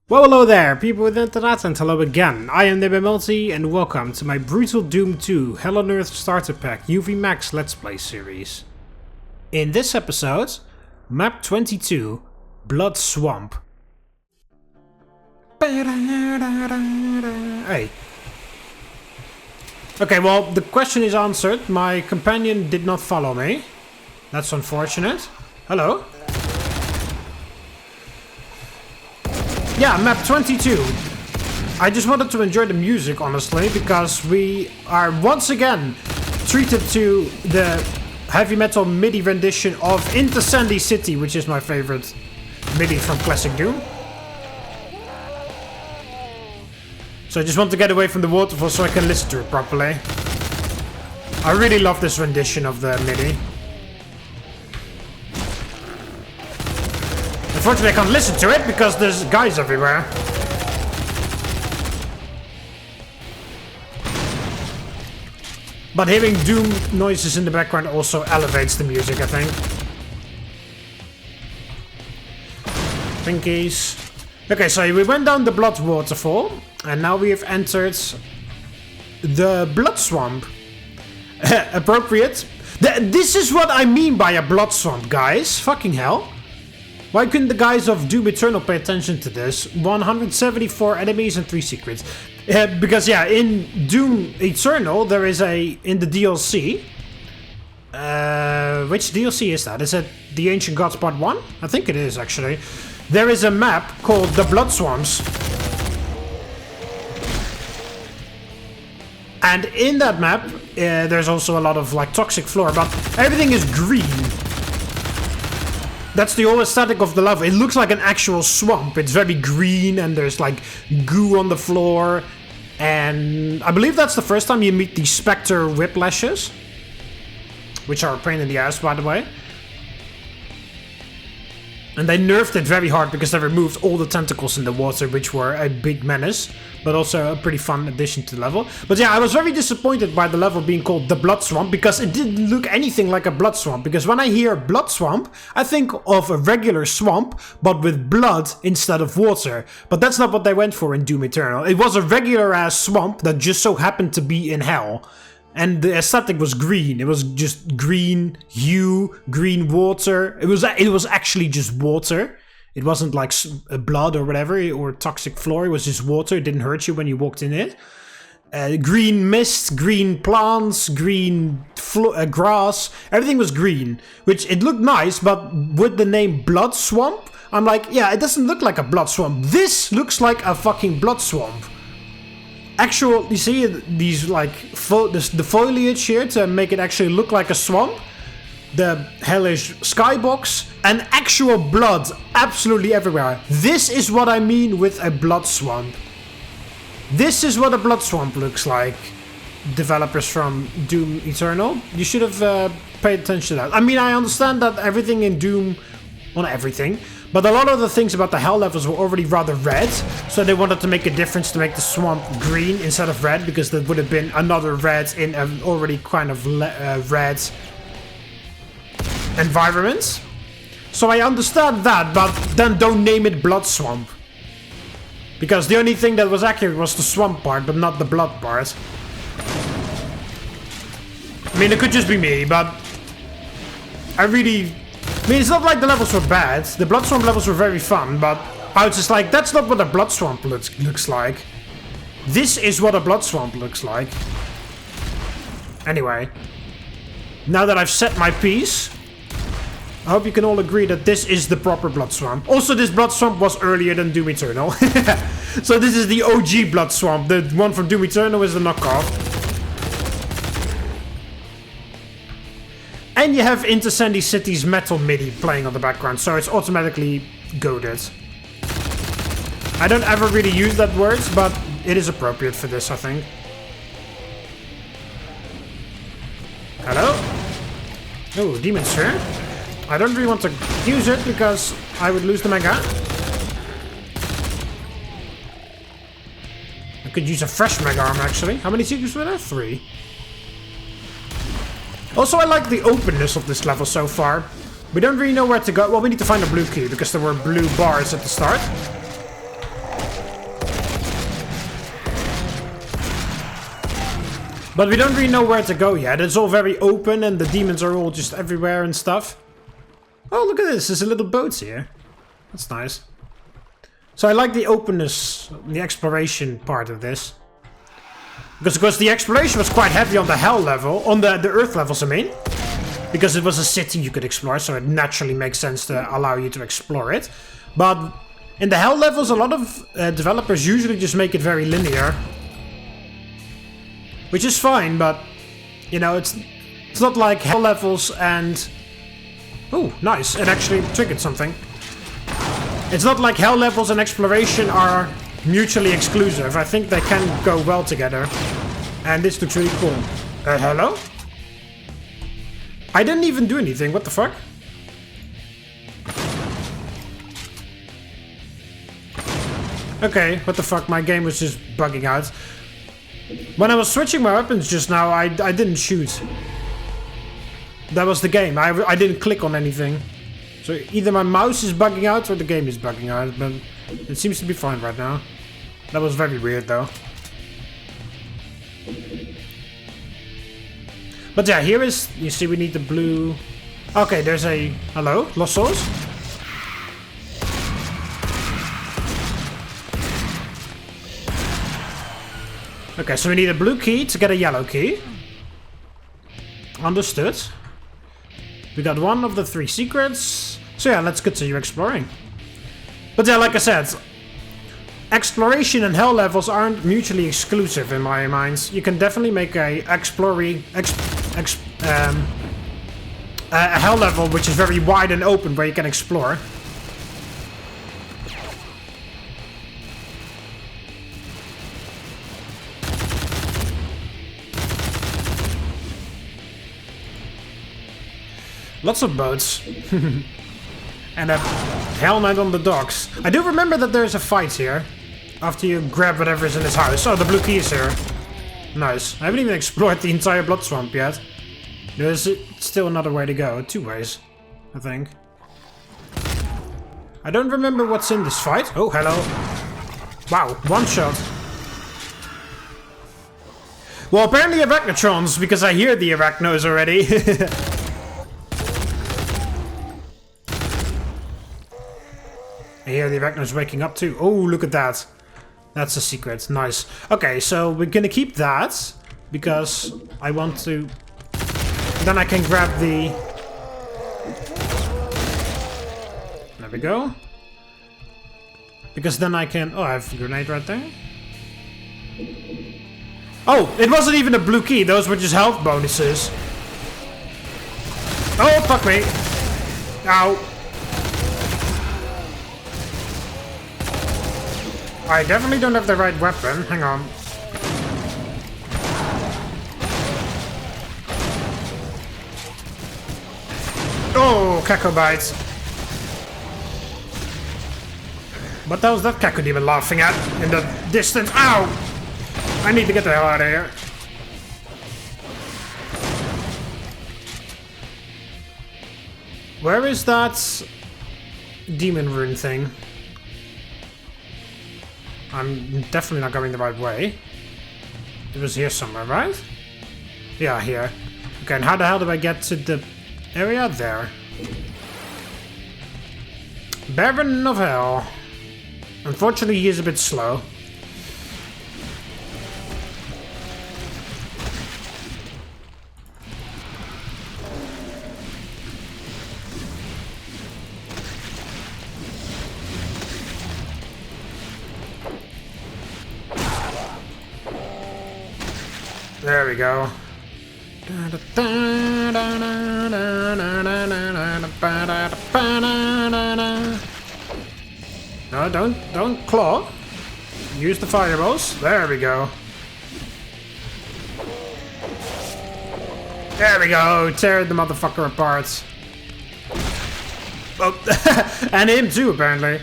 Well, hello there, people with internet, and hello again. I am TheMBmulti, and welcome to my brutal Doom 2 Hell on Earth Starter Pack UV Max Let's Play series. In this episode, Map 22, Blood Swamp. Hey. Okay, well, the question is answered. My companion did not follow me. That's unfortunate. Hello. Yeah, map 22. I just wanted to enjoy the music, honestly, because we are once again treated to the heavy metal MIDI rendition of Into Sandy City, which is my favorite MIDI from classic Doom. So I just want to get away from the waterfall so I can listen to it properly. I really love this rendition of the MIDI. Unfortunately, I can't listen to it because there's guys everywhere. But hearing Doom noises in the background also elevates the music, I think. Pinkies. Okay, so we went down the Blood Waterfall, and now we have entered the Blood Swamp. Appropriate. This is what I mean by a Blood Swamp, guys. Fucking hell. Why couldn't the guys of Doom Eternal pay attention to this? 174 enemies and 3 secrets. Because yeah, in Doom Eternal there is in the DLC. Which DLC is that? Is it the Ancient Gods Part 1? I think it is, actually. There is a map called the Blood Swamps. And in that map, there's also a lot of like toxic flora, but everything is green. That's the whole aesthetic of the level. It looks like an actual swamp. It's very green and there's like goo on the floor. And I believe that's the first time you meet the Spectre Whiplashes. Which are a pain in the ass, by the way. And they nerfed it very hard because they removed all the tentacles in the water, which were a big menace. But also a pretty fun addition to the level. But yeah, I was very disappointed by the level being called the Blood Swamp, because it didn't look anything like a blood swamp. Because when I hear Blood Swamp, I think of a regular swamp, but with blood instead of water. But that's not what they went for in Doom Eternal. It was a regular ass swamp that just so happened to be in hell. And the aesthetic was green. It was just green hue, green water. It was actually just water. It wasn't like blood or whatever, or toxic floor. It was just water. It didn't hurt you when you walked in it. Green mist, green plants, green grass. Everything was green, which it looked nice, but with the name Blood Swamp, I'm like, yeah, it doesn't look like a blood swamp. This looks like a fucking blood swamp. Actual, you see these like the foliage here to make it actually look like a swamp. The hellish skybox and actual blood absolutely everywhere. This is what I mean with a blood swamp. This is what a blood swamp looks like. Developers from Doom Eternal, you should have paid attention to that. I mean, I understand that everything in Doom, well, not everything, but a lot of the things about the hell levels were already rather red, so they wanted to make a difference to make the swamp green instead of red, because that would have been another red in an already kind of red environment. So I understand that, but then don't name it Blood Swamp. Because the only thing that was accurate was the swamp part, but not the blood part. I mean, it could just be me, but I mean, it's not like the levels were bad. The Blood Swamp levels were very fun, but I was just like, that's not what a Blood Swamp looks like. This is what a Blood Swamp looks like. Anyway, now that I've set my piece, I hope you can all agree that this is the proper Blood Swamp. Also, this Blood Swamp was earlier than Doom Eternal. So this is the OG Blood Swamp. The one from Doom Eternal is the knockoff. And you have Into Sandy City's metal MIDI playing on the background, so it's automatically goated. I don't ever really use that word, but it is appropriate for this, I think. Hello? Oh, Demon Sphere. I don't really want to use it because I would lose the mega. I could use a fresh mega arm, actually. How many secrets were there? 3. Also, I like the openness of this level so far. We don't really know where to go. Well, we need to find a blue key because there were blue bars at the start. But we don't really know where to go yet. It's all very open and the demons are all just everywhere and stuff. Oh, look at this. There's a little boat here. That's nice. So I like the openness, the exploration part of this. Because the exploration was quite heavy on the hell level, on the earth levels, I mean. Because it was a city you could explore, so it naturally makes sense to allow you to explore it. But in the hell levels, a lot of developers usually just make it very linear. Which is fine, but, you know, it's not like hell levels and... Oh, nice. It actually triggered something. It's not like hell levels and exploration are mutually exclusive. I think they can go well together. And this looks really cool. Hello? I didn't even do anything. What the fuck? Okay, what the fuck? My game was just bugging out. When I was switching my weapons just now, I didn't shoot. That was the game. I didn't click on anything. So either my mouse is bugging out or the game is bugging out. But it seems to be fine right now. That was very weird though. But yeah, here is... You see we need the blue... Okay, there's a... Hello? Lost Souls? Okay, so we need a blue key to get a yellow key. Understood. We got one of the 3 secrets. So yeah, let's continue exploring. But yeah, like I said, exploration and hell levels aren't mutually exclusive in my mind. You can definitely make a hell level which is very wide and open where you can explore. Lots of boats. And a Hell Knight on the docks. I do remember that there's a fight here. After you grab whatever's in his house. Oh, the blue key is here. Nice. I haven't even explored the entire blood swamp yet. There's still another way to go. 2 ways, I think. I don't remember what's in this fight. Oh, hello. Wow, 1 shot. Well, apparently Arachnotrons, because I hear the Arachnos already. I hear the Arachnos waking up too. Oh, look at that. That's a secret. Nice. Okay, so we're gonna keep that. Because I want to... Then I can grab the... There we go. Because then I can... Oh, I have a grenade right there. Oh, it wasn't even a blue key. Those were just health bonuses. Oh, fuck me. Ow. I definitely don't have the right weapon. Hang on. Oh, Caco bites. What the hell is that Caco demon laughing at in the distance? Ow! I need to get the hell out of here. Where is that demon rune thing? I'm definitely not going the right way. It was here somewhere, right? Yeah, here. Okay, and how the hell do I get to the area? There. Baron of Hell. Unfortunately, he is a bit slow. There we go. No, don't claw. Use the fireballs. There we go. There we go. Tear the motherfucker apart. Oh, and him too, apparently.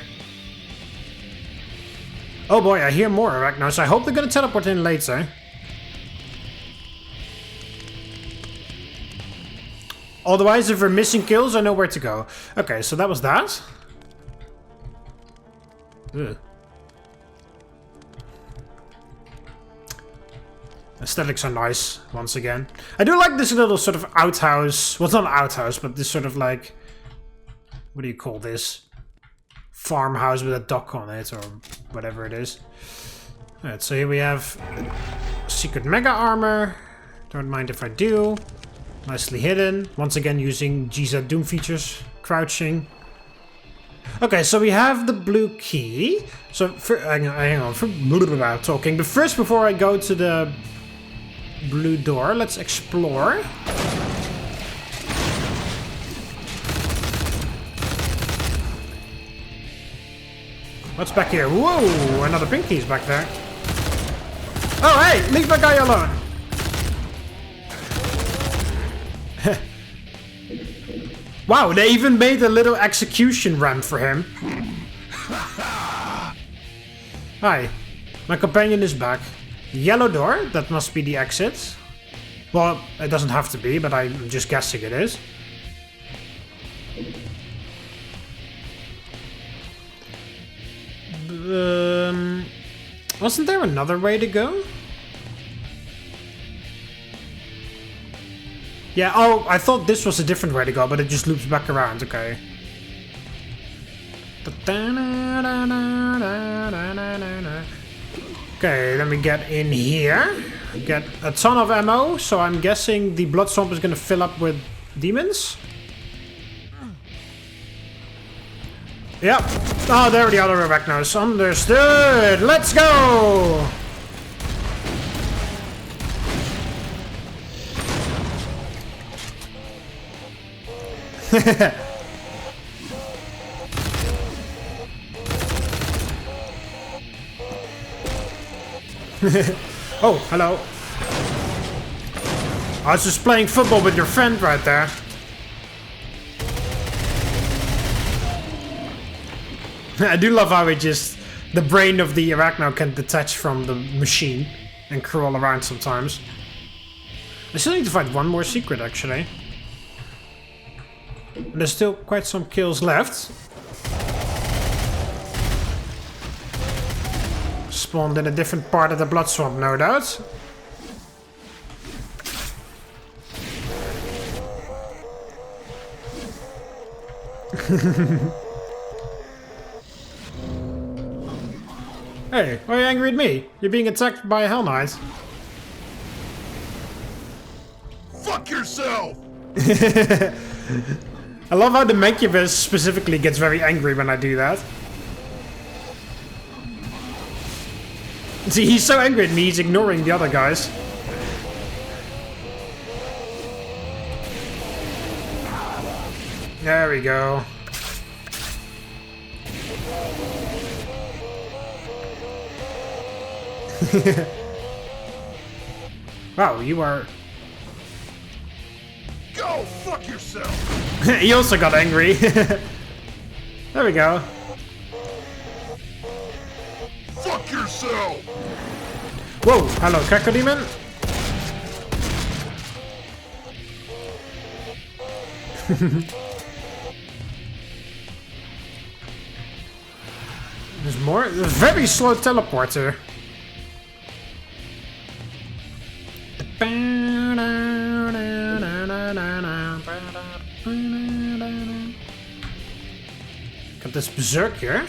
Oh boy, I hear more Arachnos. I hope they're gonna teleport in later. Otherwise, if we're missing kills, I know where to go. Okay, so that was that. Ugh. Aesthetics are nice, once again. I do like this little sort of outhouse. Well, it's not an outhouse, but this sort of like... What do you call this? Farmhouse with a dock on it, or whatever it is. Alright, so here we have secret mega armor. Don't mind if I do. Nicely hidden. Once again using GZ Doom features. Crouching. Okay, so we have the blue key. So, hang on, for talking. But first, before I go to the blue door, let's explore. What's back here? Whoa, another pink key's back there. Oh, hey, leave that guy alone. Wow, they even made a little execution ramp for him. Hi, my companion is back. Yellow door, that must be the exit. Well, it doesn't have to be, but I'm just guessing it is. Wasn't there another way to go? Yeah, oh, I thought this was a different way to go, but it just loops back around, okay. Okay, let me get in here. Get a ton of ammo, so I'm guessing the blood swamp is gonna fill up with demons. Yep. Oh, there the other arachnos. Understood. Let's go! Oh, hello. I was just playing football with your friend right there. I do love how it just... The brain of the arachno can detach from the machine and crawl around sometimes. I still need to find one more secret, actually. There's still quite some kills left. Spawned in a different part of the blood swamp, no doubt. Hey, why are you angry at me? You're being attacked by a Hell Knight. Fuck yourself! I love how the Mancubus specifically gets very angry when I do that. See, he's so angry at me, he's ignoring the other guys. There we go. Wow, you are... Go fuck yourself! He also got angry. There we go. Fuck yourself! Whoa, hello, Cacodemon. There's more. There's a very slow teleporter. Got this berserk here.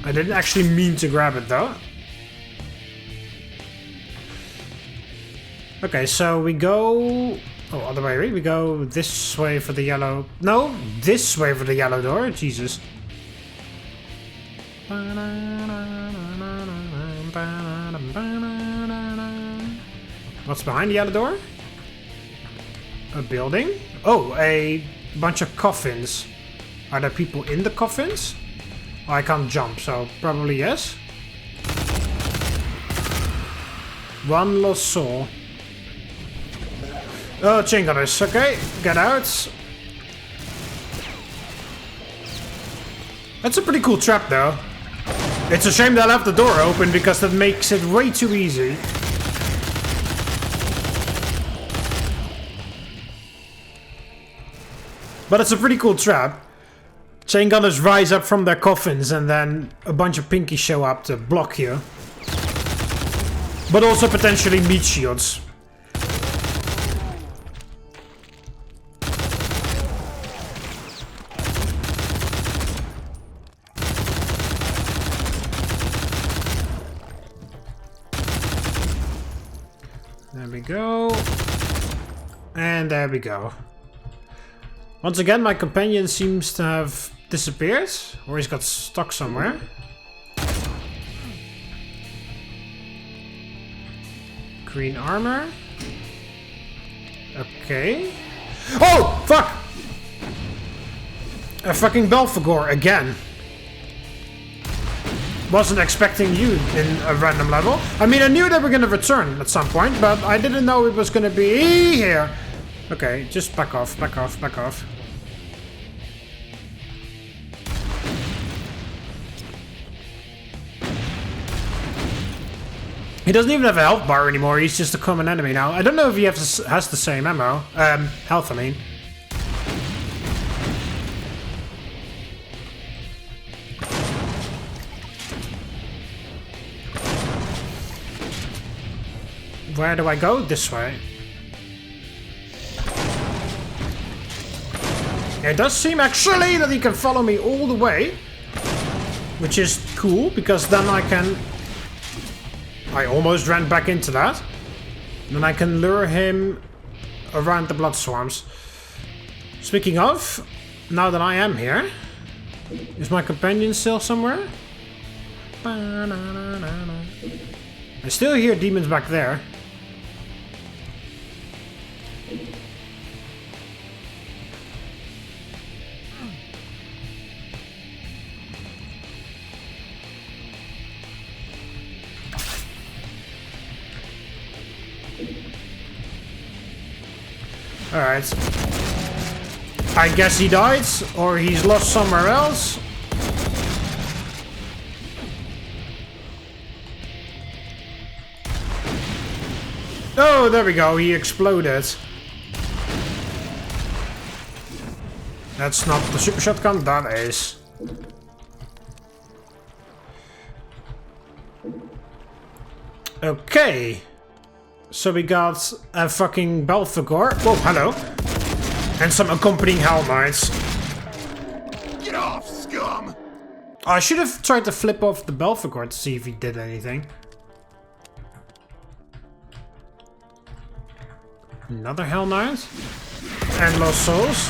I didn't actually mean to grab it though. Okay, so we go... Oh, other way. We go this way for the yellow... No, this way for the yellow door. Jesus. What's behind the yellow door? A building? Oh, a bunch of coffins. Are there people in the coffins? Oh, I can't jump, so probably yes. One lost soul. Oh, chain gunners. Okay, get out. That's a pretty cool trap, though. It's a shame they left the door open because that makes it way too easy. But it's a pretty cool trap. Chain gunners rise up from their coffins and then a bunch of pinkies show up to block you. but also potentially meat shields. There we go. And there we go. Once again, my companion seems to have disappeared, or he's got stuck somewhere. Green armor. Okay. Oh, fuck! A fucking Belphegor again. Wasn't expecting you in a random level. I mean, I knew they were gonna return at some point, but I didn't know it was gonna be here. Okay, just back off, back off, back off. He doesn't even have a health bar anymore, he's just a common enemy now. I don't know if he has the same ammo. Health, I mean. Where do I go? This way. It does seem actually that he can follow me all the way. Which is cool, because then I can... I almost ran back into that. Then I can lure him around the blood swarms. Speaking of, now that I am here, is my companion still somewhere? I still hear demons back there. Alright. I guess he died, or he's lost somewhere else. Oh, there we go, he exploded. That's not the super shotgun, that is. Okay. So we got a fucking Belphegor. Whoa, hello. And some accompanying Hell Knights. Get off, scum! I should have tried to flip off the Belphegor to see if he did anything. Another Hell Knight. And Lost Souls.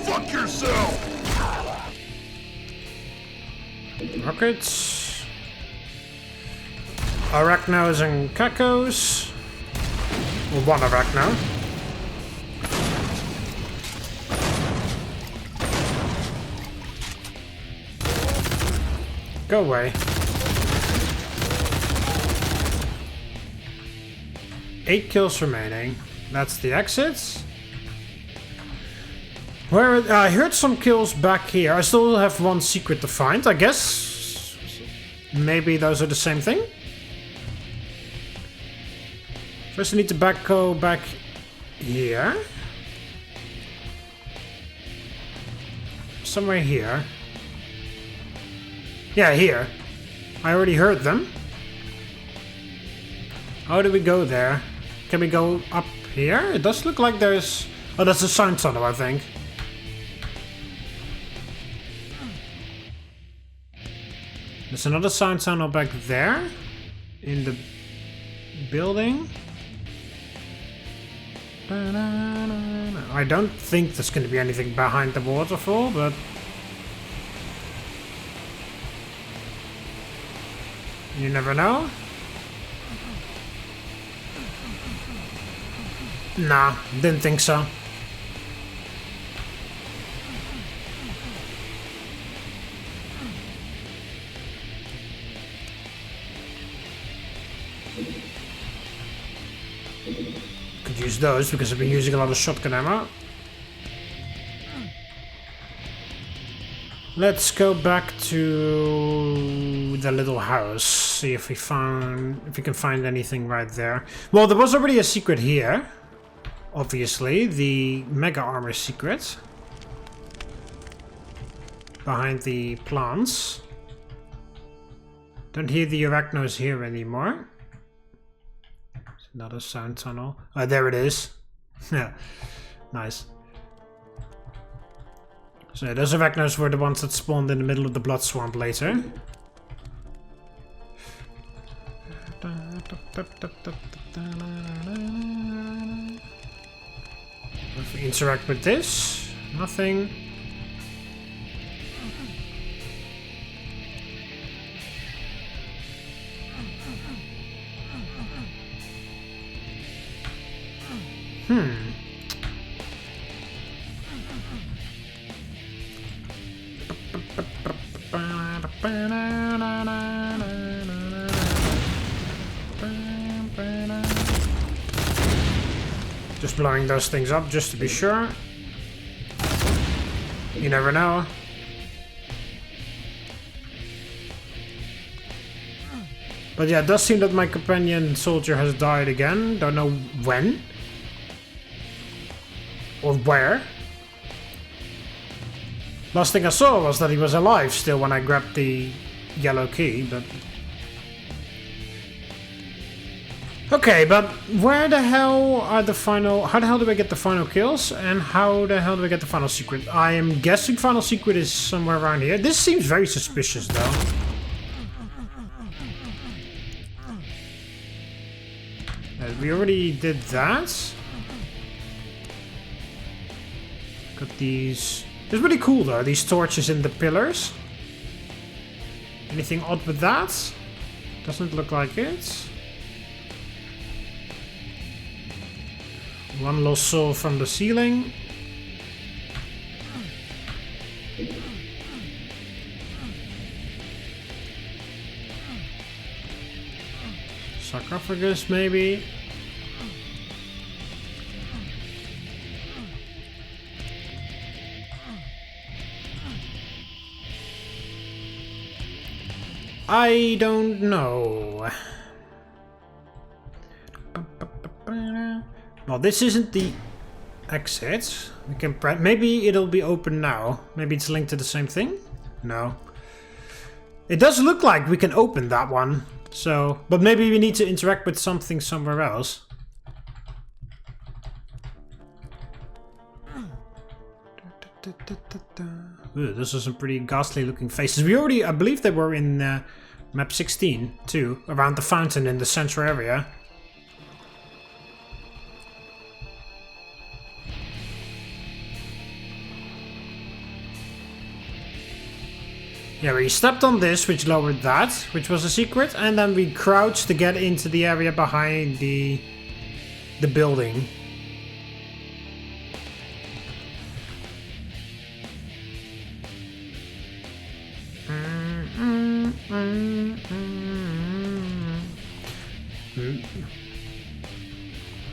Fuck yourself! Rockets. Arachnos and Kakos. Or one Arachno. Go away. 8 kills remaining. That's the exits. Where I heard some kills back here. I still have one secret to find, I guess. Maybe those are the same thing. First I need to go back here. Somewhere here. Yeah, here. I already heard them. How do we go there? Can we go up here? It does look like there's... Oh, that's a sound tunnel, I think. There's another sound tunnel back there. In the building. I don't think there's going to be anything behind the waterfall, but... You never know. Nah, didn't think so. Could use those because I've been using a lot of shotgun ammo. Let's go back to the little house. See if we can find anything right there. Well, there was already a secret here. Obviously, the mega armor secret. behind the plants. Don't hear the arachnos here anymore. It's another sound tunnel. Oh, there it is. Yeah, nice. So yeah, those arachnos were the ones that spawned in the middle of the blood swamp later. If we interact with this, nothing. Just blowing those things up just to be sure. You never know. But yeah, it does seem that my companion soldier has died again. Don't know when. Or where. Last thing I saw was that he was alive still when I grabbed the yellow key, but... Okay, but where the hell are the final... How the hell do I get the final kills? And how the hell do I get the final secret? I am guessing final secret is somewhere around here. This seems very suspicious, though. We already did that. Got these... It's really cool, though, these torches in the pillars. Anything odd with that? Doesn't look like it. One lost soul from the ceiling. Sarcophagus, maybe. I don't know. Well, this isn't the exit. We can maybe it'll be open now. Maybe it's linked to the same thing? No. It does look like we can open that one. So, but maybe we need to interact with something somewhere else. Ooh, those are some pretty ghastly looking faces. We already, I believe they were in map 16 too, around the fountain in the central area. Yeah, we stepped on this, which lowered that, which was a secret, and then we crouched to get into the area behind the building.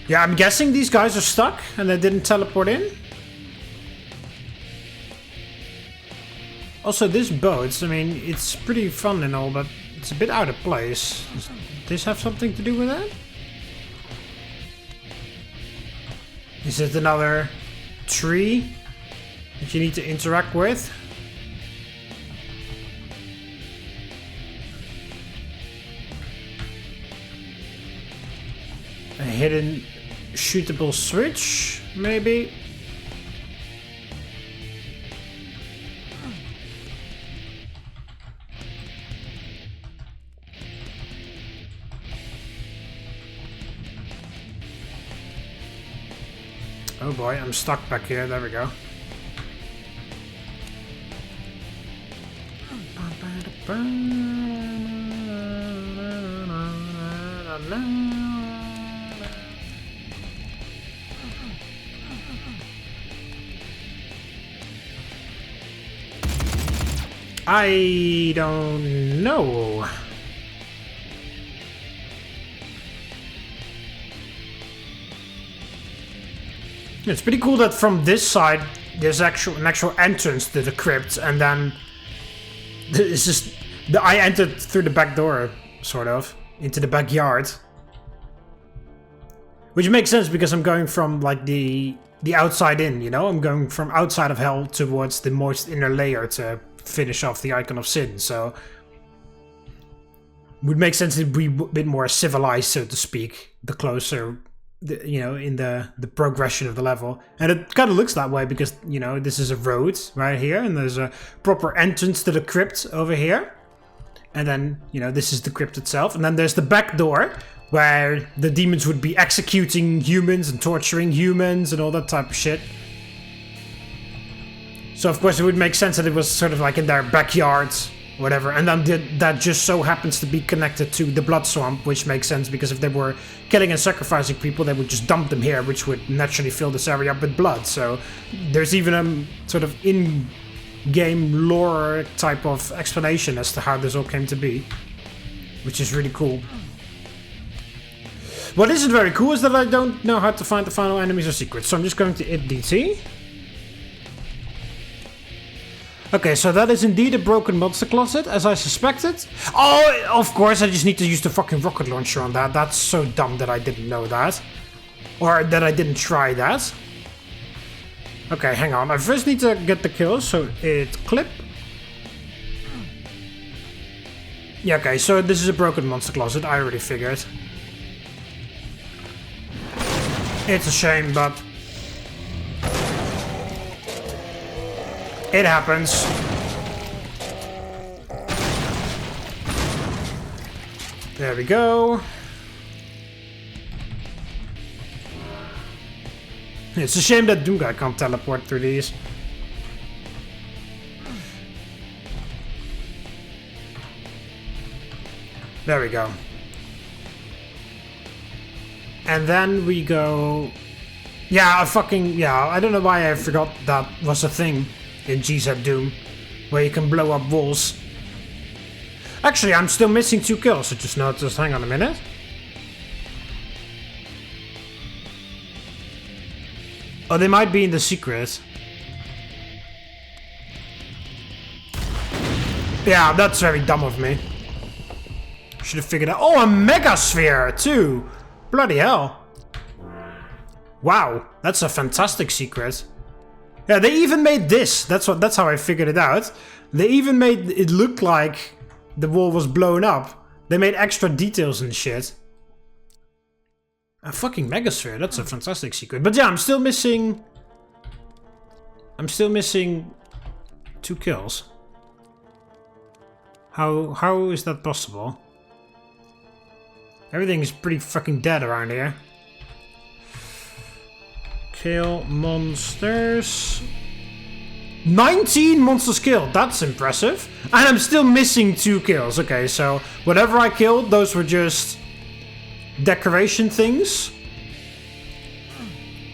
Yeah, I'm guessing these guys are stuck and they didn't teleport in. Also, this boat, I mean, it's pretty fun and all, but it's a bit out of place. Does this have something to do with that? Is it another tree that you need to interact with? A hidden shootable switch, maybe? Oh boy, I'm stuck back here. There we go. I don't know. It's pretty cool that from this side there's an actual entrance to the crypt, and then it's just I entered through the back door, sort of, into the backyard, which makes sense because I'm going from like the outside in, you know, I'm going from outside of hell towards the moist inner layer to finish off the Icon of Sin, so would make sense to be a bit more civilized, so to speak, the closer, in the progression of the level. And it kind of looks that way because, this is a road right here, and there's a proper entrance to the crypt over here. And then, this is the crypt itself. And then there's the back door, where the demons would be executing humans and torturing humans and all that type of shit. So, of course, it would make sense that it was sort of like in their backyards, whatever. And then that just so happens to be connected to the blood swamp, which makes sense because if they were killing and sacrificing people, they would just dump them here, which would naturally fill this area up with blood. So, there's even a sort of in-game lore type of explanation as to how this all came to be, which is really cool. What isn't very cool is that I don't know how to find the final enemies or secrets, so I'm just going to hit DT. Okay, so that is indeed a broken monster closet, as I suspected. Oh, of course, I just need to use the fucking rocket launcher on that. That's so dumb that I didn't know that. Or that I didn't try that. Okay, hang on. I first need to get the kills, so hit clip. Yeah, okay, so this is a broken monster closet, I already figured. It's a shame, but it happens. There we go. It's a shame that Doom guy can't teleport through these. There we go. And then we go... Yeah, I don't know why I forgot that was a thing in GZ Doom, where you can blow up walls. Actually, I'm still missing 2 kills, so just hang on a minute. Oh, they might be in the secret. Yeah, that's very dumb of me. Should have figured out... Oh, a Mega Sphere, too! Bloody hell. Wow, that's a fantastic secret. Yeah, they even made this. That's how I figured it out. They even made it look like the wall was blown up. They made extra details and shit. A fucking Megasphere, that's a fantastic secret. But yeah, I'm still missing 2 kills. How is that possible? Everything is pretty fucking dead around here. Kill monsters. 19 monsters killed, that's impressive. And I'm still missing 2 kills. Okay, so whatever I killed, those were just decoration things.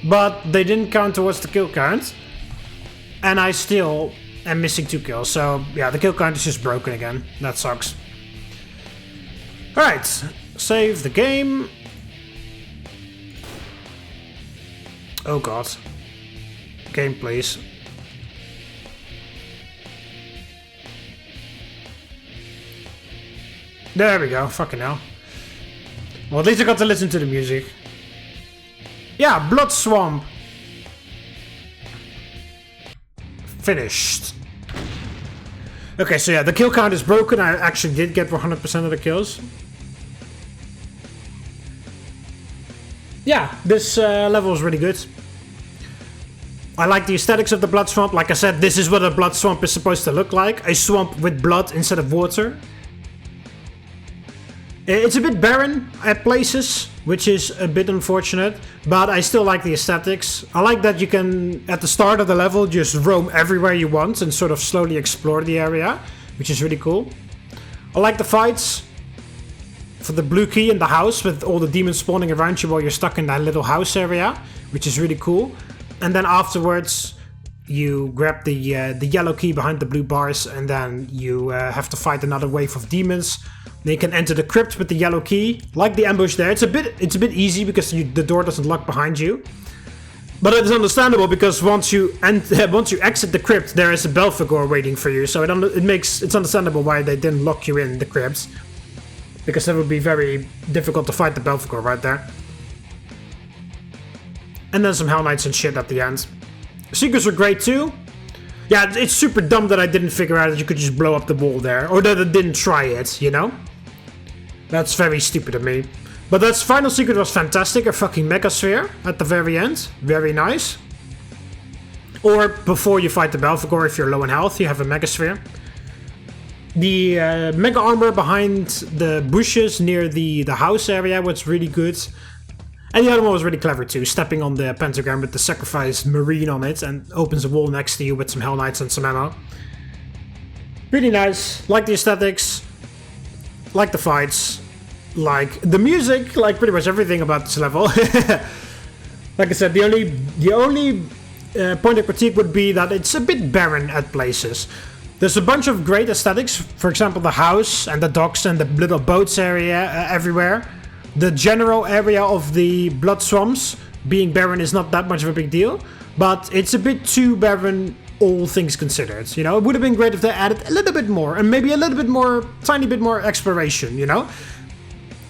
But they didn't count towards the kill count. And I still am missing 2 kills. So yeah, the kill count is just broken again. That sucks. Alright, save the game. Oh god. Game, please. There we go, fucking hell. Well, at least I got to listen to the music. Yeah, Blood Swamp. Finished. Okay, so yeah, the kill count is broken. I actually did get 100% of the kills. Yeah, this level is really good. I like the aesthetics of the Blood Swamp. Like I said, this is what a Blood Swamp is supposed to look like. A swamp with blood instead of water. It's a bit barren at places, which is a bit unfortunate, but I still like the aesthetics. I like that you can, at the start of the level, just roam everywhere you want and sort of slowly explore the area, which is really cool. I like the fights for the blue key in the house with all the demons spawning around you while you're stuck in that little house area, which is really cool. And then afterwards, you grab the yellow key behind the blue bars, and then you have to fight another wave of demons. Then you can enter the crypt with the yellow key, like the ambush there. It's a bit easy because the door doesn't lock behind you, but it's understandable because once you exit the crypt, there is a Belphegor waiting for you. So it's understandable why they didn't lock you in the crypt, because it would be very difficult to fight the Belphegor right there. And then some Hell Knights and shit at the end. Secrets were great too. Yeah, it's super dumb that I didn't figure out that you could just blow up the wall there. Or that I didn't try it, you know? That's very stupid of me. But that final secret was fantastic. A fucking mega sphere at the very end. Very nice. Or before you fight the Belphegor, if you're low in health, you have a mega sphere. The mega armor behind the bushes near the house area was really good. And the other one was really clever too, stepping on the pentagram with the sacrifice marine on it and opens a wall next to you with some Hell Knights and some ammo. Really nice. Like the aesthetics. Like the fights. Like the music. Like pretty much everything about this level. Like I said, the only point of critique would be that it's a bit barren at places. There's a bunch of great aesthetics. For example, the house and the docks and the little boats area everywhere. The general area of the blood swamps being barren is not that much of a big deal, but it's a bit too barren, all things considered. You know, it would have been great if they added a little bit more, and maybe a little bit more, tiny bit more exploration. You know,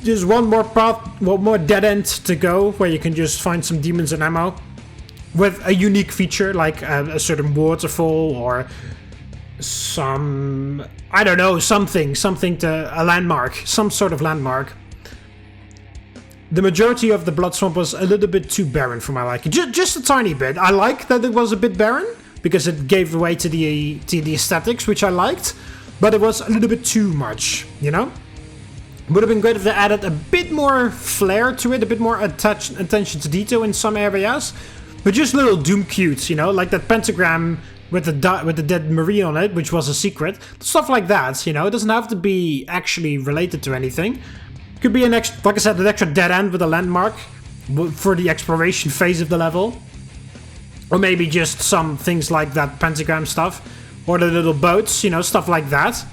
just one more path, one more dead end to go where you can just find some demons and ammo with a unique feature like a certain waterfall or some, I don't know, something to a landmark, some sort of landmark. The majority of the blood swamp was a little bit too barren for my liking. Just a tiny bit. I like that it was a bit barren because it gave way to the aesthetics, which I liked. But it was a little bit too much, you know? Would have been great if they added a bit more flair to it, a bit more attention to detail in some areas. But just little Doom cutes, you know? Like that pentagram with the dead Marie on it, which was a secret. Stuff like that, you know? It doesn't have to be actually related to anything. Could be an extra, like I said, an extra dead end with a landmark for the exploration phase of the level. Or maybe just some things like that pentagram stuff. Or the little boats, you know, stuff like that.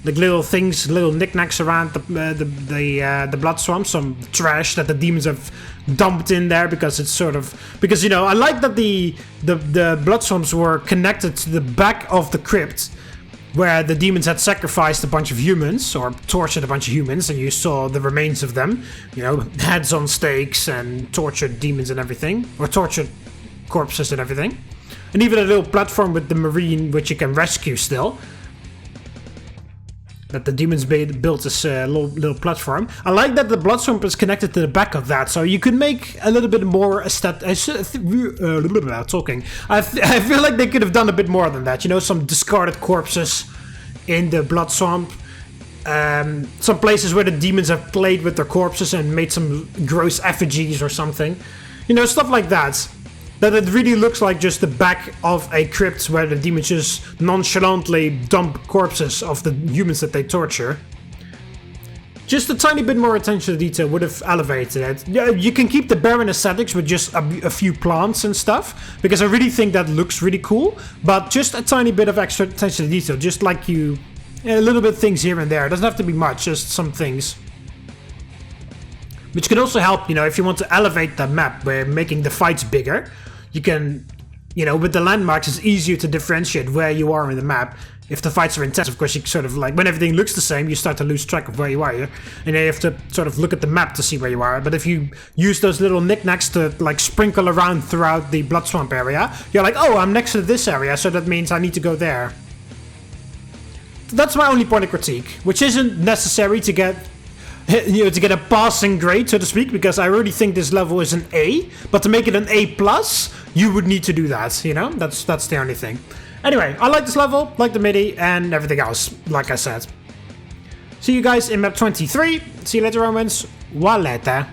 Like little things, little knickknacks around the blood swamp. Some trash that the demons have dumped in there because it's sort of... Because, you know, I like that the blood swamps were connected to the back of the crypt, where the demons had sacrificed a bunch of humans, or tortured a bunch of humans, and you saw the remains of them. You know, heads on stakes and tortured demons and everything. Or tortured corpses and everything. And even a little platform with the marine, which you can rescue still. That the demons built this little platform. I like that the blood swamp is connected to the back of that, so you could make a little bit more talking. I feel like they could have done a bit more than that. You know, some discarded corpses in the blood swamp. Some places where the demons have played with their corpses and made some gross effigies or something. You know, stuff like that. That it really looks like just the back of a crypt where the demons just nonchalantly dump corpses of the humans that they torture. Just a tiny bit more attention to detail would have elevated it. Yeah, you can keep the barren aesthetics with just a few plants and stuff, because I really think that looks really cool, but just a tiny bit of extra attention to detail, just like a little bit of things here and there. It doesn't have to be much, just some things. Which can also help, you know, if you want to elevate the map by making the fights bigger. You can, you know, with the landmarks, it's easier to differentiate where you are in the map. If the fights are intense, of course, you sort of like, when everything looks the same, you start to lose track of where you are. And then you have to sort of look at the map to see where you are. But if you use those little knickknacks to like sprinkle around throughout the blood swamp area, you're like, oh, I'm next to this area, so that means I need to go there. That's my only point of critique, which isn't necessary to get... You know, to get a passing grade, so to speak, because I already think this level is an A, but to make it an A+, you would need to do that, you know? That's the only thing. Anyway, I like this level, like the MIDI, and everything else, like I said. See you guys in map 23. See you later, Romans. Waleta.